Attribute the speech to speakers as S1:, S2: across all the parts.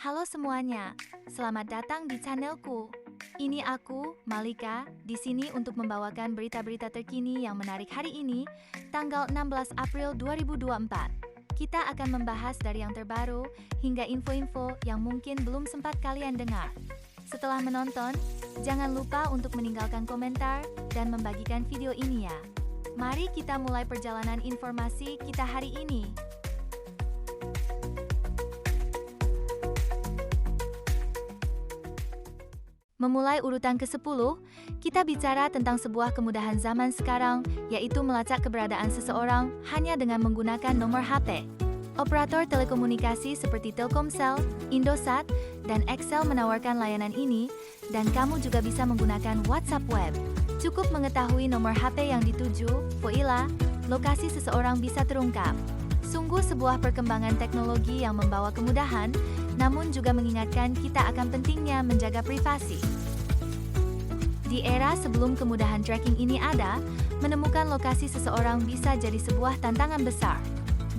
S1: Halo semuanya, selamat datang di channelku. Ini aku, Malika, di sini untuk membawakan berita-berita terkini yang menarik hari ini, tanggal 16 April 2024. Kita akan membahas dari yang terbaru hingga info-info yang mungkin belum sempat kalian dengar. Setelah menonton, jangan lupa untuk meninggalkan komentar dan membagikan video ini ya. Mari kita mulai perjalanan informasi kita hari ini. Memulai urutan ke-10, kita bicara tentang sebuah kemudahan zaman sekarang, yaitu melacak keberadaan seseorang hanya dengan menggunakan nomor HP. Operator telekomunikasi seperti Telkomsel, Indosat, dan XL menawarkan layanan ini, dan kamu juga bisa menggunakan WhatsApp web. Cukup mengetahui nomor HP yang dituju, voila, lokasi seseorang bisa terungkap. Sungguh sebuah perkembangan teknologi yang membawa kemudahan, namun juga mengingatkan kita akan pentingnya menjaga privasi. Di era sebelum kemudahan tracking ini ada, menemukan lokasi seseorang bisa jadi sebuah tantangan besar.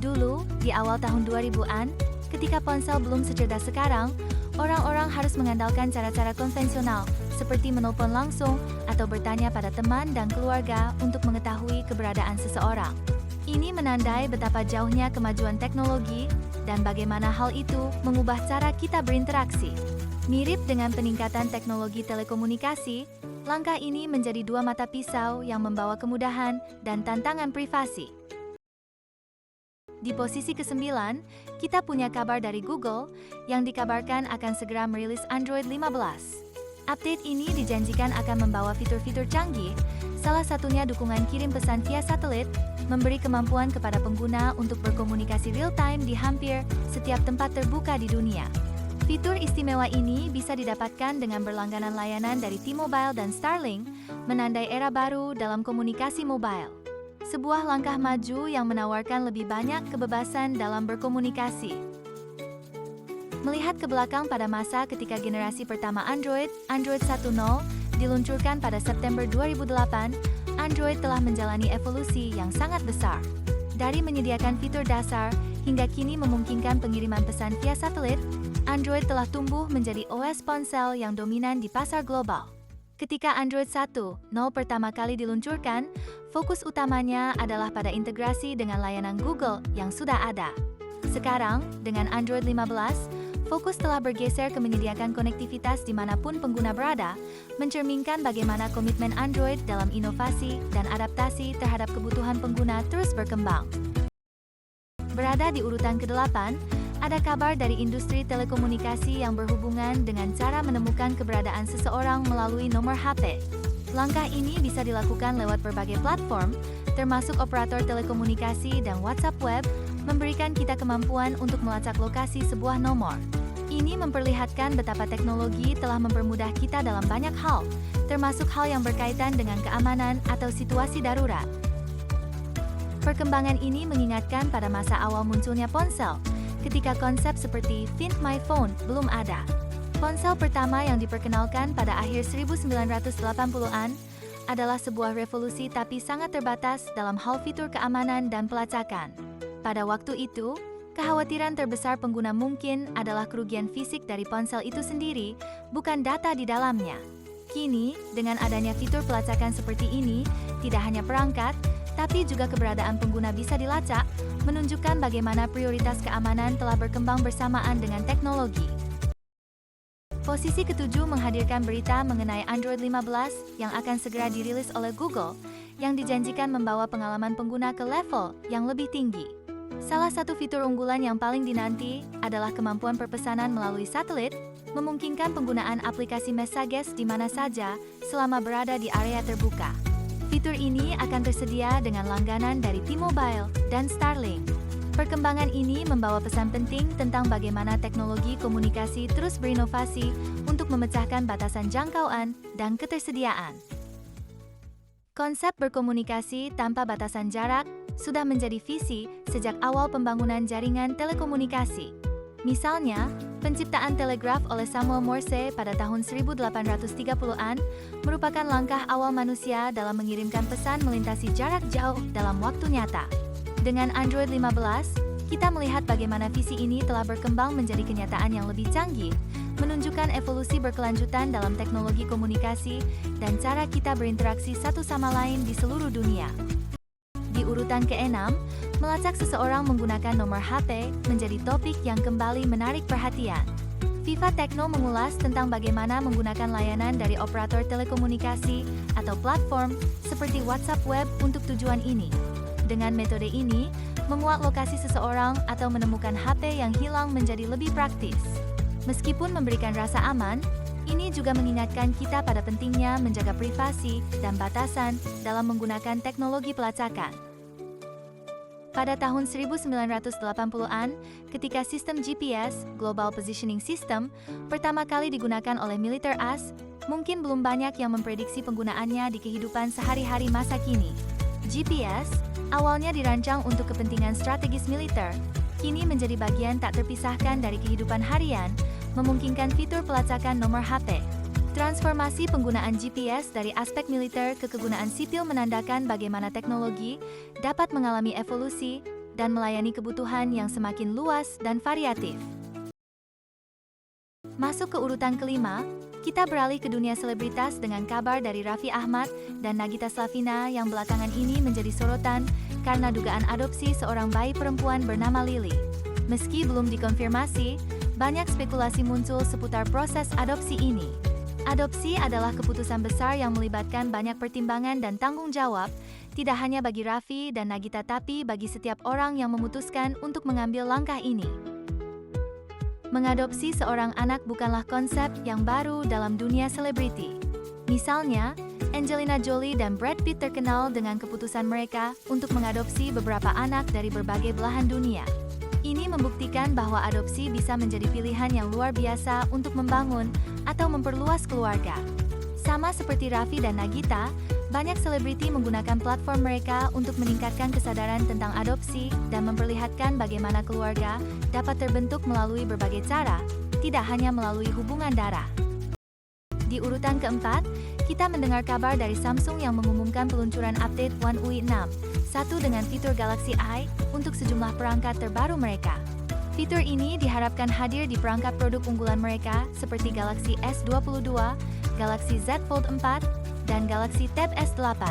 S1: Dulu, di awal tahun 2000-an, ketika ponsel belum secerdas sekarang, orang-orang harus mengandalkan cara-cara konvensional, seperti menelpon langsung atau bertanya pada teman dan keluarga untuk mengetahui keberadaan seseorang. Ini menandai betapa jauhnya kemajuan teknologi dan bagaimana hal itu mengubah cara kita berinteraksi. Mirip dengan peningkatan teknologi telekomunikasi, langkah ini menjadi dua mata pisau yang membawa kemudahan dan tantangan privasi. Di posisi ke-9, kita punya kabar dari Google yang dikabarkan akan segera merilis Android 15. Update ini dijanjikan akan membawa fitur-fitur canggih, salah satunya dukungan kirim pesan via satelit, memberi kemampuan kepada pengguna untuk berkomunikasi real-time di hampir setiap tempat terbuka di dunia. Fitur istimewa ini bisa didapatkan dengan berlangganan layanan dari T-Mobile dan Starlink, menandai era baru dalam komunikasi mobile. Sebuah langkah maju yang menawarkan lebih banyak kebebasan dalam berkomunikasi. Melihat ke belakang pada masa ketika generasi pertama Android 1.0, diluncurkan pada September 2008, Android telah menjalani evolusi yang sangat besar. Dari menyediakan fitur dasar, hingga kini memungkinkan pengiriman pesan via satelit, Android telah tumbuh menjadi OS ponsel yang dominan di pasar global. Ketika Android 1.0 pertama kali diluncurkan, fokus utamanya adalah pada integrasi dengan layanan Google yang sudah ada. Sekarang, dengan Android 15, fokus telah bergeser ke menyediakan konektivitas dimanapun pengguna berada, mencerminkan bagaimana komitmen Android dalam inovasi dan adaptasi terhadap kebutuhan pengguna terus berkembang. Berada di urutan ke-8, ada kabar dari industri telekomunikasi yang berhubungan dengan cara menemukan keberadaan seseorang melalui nomor HP. Langkah ini bisa dilakukan lewat berbagai platform, termasuk operator telekomunikasi dan WhatsApp web, memberikan kita kemampuan untuk melacak lokasi sebuah nomor. Ini memperlihatkan betapa teknologi telah mempermudah kita dalam banyak hal, termasuk hal yang berkaitan dengan keamanan atau situasi darurat. Perkembangan ini mengingatkan pada masa awal munculnya ponsel, ketika konsep seperti Find My Phone belum ada. Ponsel pertama yang diperkenalkan pada akhir 1980-an adalah sebuah revolusi tapi sangat terbatas dalam hal fitur keamanan dan pelacakan. Pada waktu itu, kekhawatiran terbesar pengguna mungkin adalah kerugian fisik dari ponsel itu sendiri, bukan data di dalamnya. Kini, dengan adanya fitur pelacakan seperti ini, tidak hanya perangkat, tapi juga keberadaan pengguna bisa dilacak, menunjukkan bagaimana prioritas keamanan telah berkembang bersamaan dengan teknologi. Posisi ke-7 menghadirkan berita mengenai Android 15 yang akan segera dirilis oleh Google, yang dijanjikan membawa pengalaman pengguna ke level yang lebih tinggi. Salah satu fitur unggulan yang paling dinanti adalah kemampuan perpesanan melalui satelit, memungkinkan penggunaan aplikasi Messages di mana saja selama berada di area terbuka. Fitur ini akan tersedia dengan langganan dari T-Mobile dan Starlink. Perkembangan ini membawa pesan penting tentang bagaimana teknologi komunikasi terus berinovasi untuk memecahkan batasan jangkauan dan ketersediaan. Konsep berkomunikasi tanpa batasan jarak sudah menjadi visi sejak awal pembangunan jaringan telekomunikasi. Misalnya, penciptaan telegraf oleh Samuel Morse pada tahun 1830-an merupakan langkah awal manusia dalam mengirimkan pesan melintasi jarak jauh dalam waktu nyata. Dengan Android 15, Kita melihat bagaimana visi ini telah berkembang menjadi kenyataan yang lebih canggih, menunjukkan evolusi berkelanjutan dalam teknologi komunikasi dan cara kita berinteraksi satu sama lain di seluruh dunia. Di urutan ke-6, melacak seseorang menggunakan nomor HP menjadi topik yang kembali menarik perhatian. Viva Techno mengulas tentang bagaimana menggunakan layanan dari operator telekomunikasi atau platform seperti WhatsApp Web untuk tujuan ini. Dengan metode ini, menguak lokasi seseorang atau menemukan HP yang hilang menjadi lebih praktis. Meskipun memberikan rasa aman, ini juga mengingatkan kita pada pentingnya menjaga privasi dan batasan dalam menggunakan teknologi pelacakan. Pada tahun 1980-an, ketika sistem GPS, Global Positioning System, pertama kali digunakan oleh militer AS, mungkin belum banyak yang memprediksi penggunaannya di kehidupan sehari-hari masa kini. GPS, awalnya dirancang untuk kepentingan strategis militer, kini menjadi bagian tak terpisahkan dari kehidupan harian, memungkinkan fitur pelacakan nomor HP. Transformasi penggunaan GPS dari aspek militer ke kegunaan sipil menandakan bagaimana teknologi dapat mengalami evolusi dan melayani kebutuhan yang semakin luas dan variatif. Masuk ke urutan kelima, kita beralih ke dunia selebritas dengan kabar dari Raffi Ahmad dan Nagita Slavina yang belakangan ini menjadi sorotan karena dugaan adopsi seorang bayi perempuan bernama Lily. Meski belum dikonfirmasi, banyak spekulasi muncul seputar proses adopsi ini. Adopsi adalah keputusan besar yang melibatkan banyak pertimbangan dan tanggung jawab, tidak hanya bagi Raffi dan Nagita tapi bagi setiap orang yang memutuskan untuk mengambil langkah ini. Mengadopsi seorang anak bukanlah konsep yang baru dalam dunia selebriti. Misalnya, Angelina Jolie dan Brad Pitt terkenal dengan keputusan mereka untuk mengadopsi beberapa anak dari berbagai belahan dunia. Ini membuktikan bahwa adopsi bisa menjadi pilihan yang luar biasa untuk membangun atau memperluas keluarga. Sama seperti Raffi dan Nagita, banyak selebriti menggunakan platform mereka untuk meningkatkan kesadaran tentang adopsi dan memperlihatkan bagaimana keluarga dapat terbentuk melalui berbagai cara, tidak hanya melalui hubungan darah. Di urutan keempat, kita mendengar kabar dari Samsung yang mengumumkan peluncuran update One UI 6, satu dengan fitur Galaxy Eye untuk sejumlah perangkat terbaru mereka. Fitur ini diharapkan hadir di perangkat produk unggulan mereka seperti Galaxy S22, Galaxy Z Fold 4, dan Galaxy Tab S8.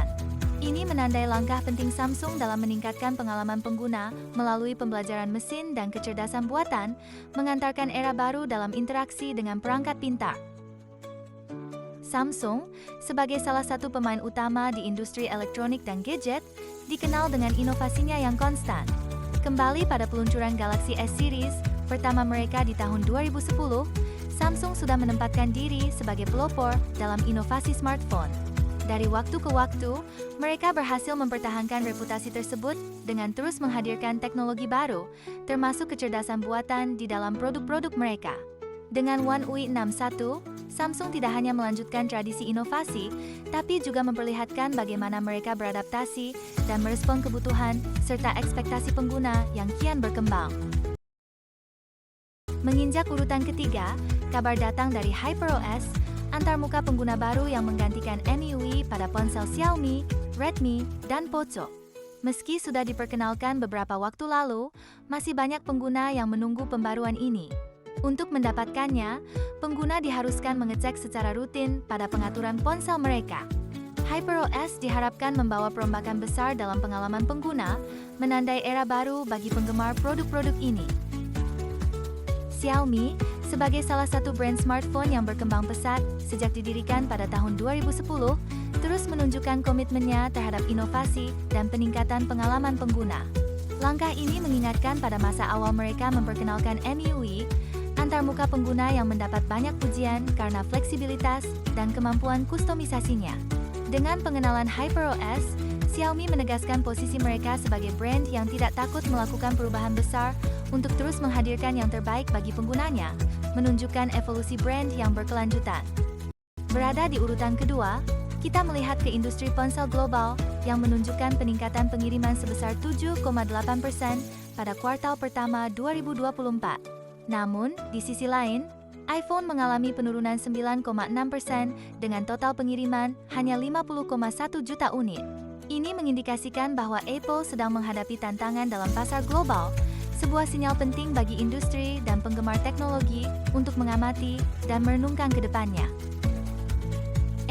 S1: Ini menandai langkah penting Samsung dalam meningkatkan pengalaman pengguna melalui pembelajaran mesin dan kecerdasan buatan, mengantarkan era baru dalam interaksi dengan perangkat pintar. Samsung, sebagai salah satu pemain utama di industri elektronik dan gadget, dikenal dengan inovasinya yang konstan. Kembali pada peluncuran Galaxy S Series, pertama mereka di tahun 2010, Samsung sudah menempatkan diri sebagai pelopor dalam inovasi smartphone. Dari waktu ke waktu, mereka berhasil mempertahankan reputasi tersebut dengan terus menghadirkan teknologi baru, termasuk kecerdasan buatan di dalam produk-produk mereka. Dengan One UI 6.1, Samsung tidak hanya melanjutkan tradisi inovasi, tapi juga memperlihatkan bagaimana mereka beradaptasi dan merespon kebutuhan serta ekspektasi pengguna yang kian berkembang. Menginjak urutan ketiga, kabar datang dari HyperOS, antarmuka pengguna baru yang menggantikan MIUI pada ponsel Xiaomi, Redmi, dan Poco. Meski sudah diperkenalkan beberapa waktu lalu, masih banyak pengguna yang menunggu pembaruan ini. Untuk mendapatkannya, pengguna diharuskan mengecek secara rutin pada pengaturan ponsel mereka. HyperOS diharapkan membawa perombakan besar dalam pengalaman pengguna, menandai era baru bagi penggemar produk-produk ini. Xiaomi, sebagai salah satu brand smartphone yang berkembang pesat sejak didirikan pada tahun 2010, terus menunjukkan komitmennya terhadap inovasi dan peningkatan pengalaman pengguna. Langkah ini mengingatkan pada masa awal mereka memperkenalkan MIUI, antarmuka pengguna yang mendapat banyak pujian karena fleksibilitas dan kemampuan kustomisasinya. Dengan pengenalan HyperOS, Xiaomi menegaskan posisi mereka sebagai brand yang tidak takut melakukan perubahan besar untuk terus menghadirkan yang terbaik bagi penggunanya, menunjukkan evolusi brand yang berkelanjutan. Berada di urutan kedua, kita melihat ke industri ponsel global yang menunjukkan peningkatan pengiriman sebesar 7,8% pada kuartal pertama 2024. Namun, di sisi lain, iPhone mengalami penurunan 9,6% dengan total pengiriman hanya 50,1 juta unit. Ini mengindikasikan bahwa Apple sedang menghadapi tantangan dalam pasar global, Sebuah sinyal penting bagi industri dan penggemar teknologi untuk mengamati dan merenungkan ke depannya.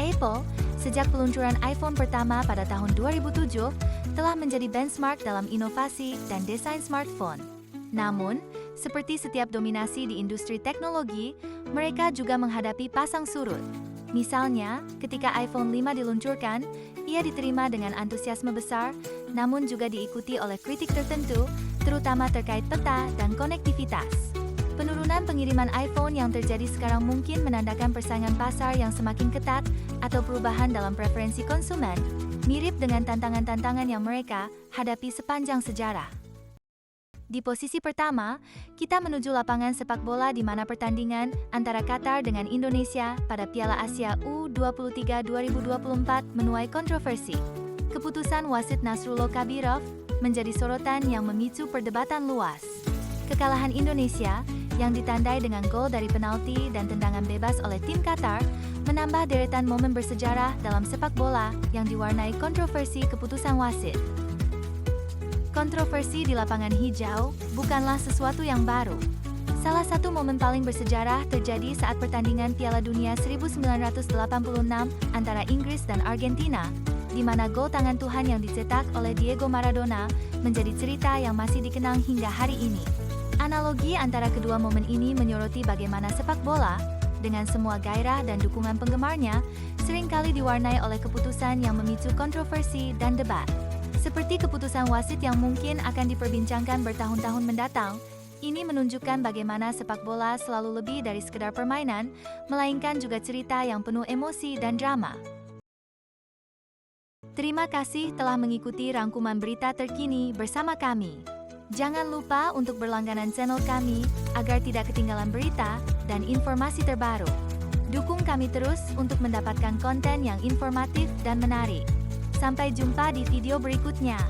S1: Apple, sejak peluncuran iPhone pertama pada tahun 2007, telah menjadi benchmark dalam inovasi dan desain smartphone. Namun, seperti setiap dominasi di industri teknologi, mereka juga menghadapi pasang surut. Misalnya, ketika iPhone 5 diluncurkan, ia diterima dengan antusiasme besar, namun juga diikuti oleh kritik tertentu, terutama terkait peta dan konektivitas. Penurunan pengiriman iPhone yang terjadi sekarang mungkin menandakan persaingan pasar yang semakin ketat atau perubahan dalam preferensi konsumen, mirip dengan tantangan-tantangan yang mereka hadapi sepanjang sejarah. Di posisi pertama, kita menuju lapangan sepak bola di mana pertandingan antara Qatar dengan Indonesia pada Piala Asia U23 2024 menuai kontroversi. Keputusan wasit Nasrullah Kabirov menjadi sorotan yang memicu perdebatan luas. Kekalahan Indonesia, yang ditandai dengan gol dari penalti dan tendangan bebas oleh tim Qatar, menambah deretan momen bersejarah dalam sepak bola yang diwarnai kontroversi keputusan wasit. Kontroversi di lapangan hijau bukanlah sesuatu yang baru. Salah satu momen paling bersejarah terjadi saat pertandingan Piala Dunia 1986 antara Inggris dan Argentina, di mana gol tangan Tuhan yang dicetak oleh Diego Maradona menjadi cerita yang masih dikenang hingga hari ini. Analogi antara kedua momen ini menyoroti bagaimana sepak bola, dengan semua gairah dan dukungan penggemarnya, seringkali diwarnai oleh keputusan yang memicu kontroversi dan debat. Seperti keputusan wasit yang mungkin akan diperbincangkan bertahun-tahun mendatang, ini menunjukkan bagaimana sepak bola selalu lebih dari sekedar permainan, melainkan juga cerita yang penuh emosi dan drama. Terima kasih telah mengikuti rangkuman berita terkini bersama kami. Jangan lupa untuk berlangganan channel kami agar tidak ketinggalan berita dan informasi terbaru. Dukung kami terus untuk mendapatkan konten yang informatif dan menarik. Sampai jumpa di video berikutnya.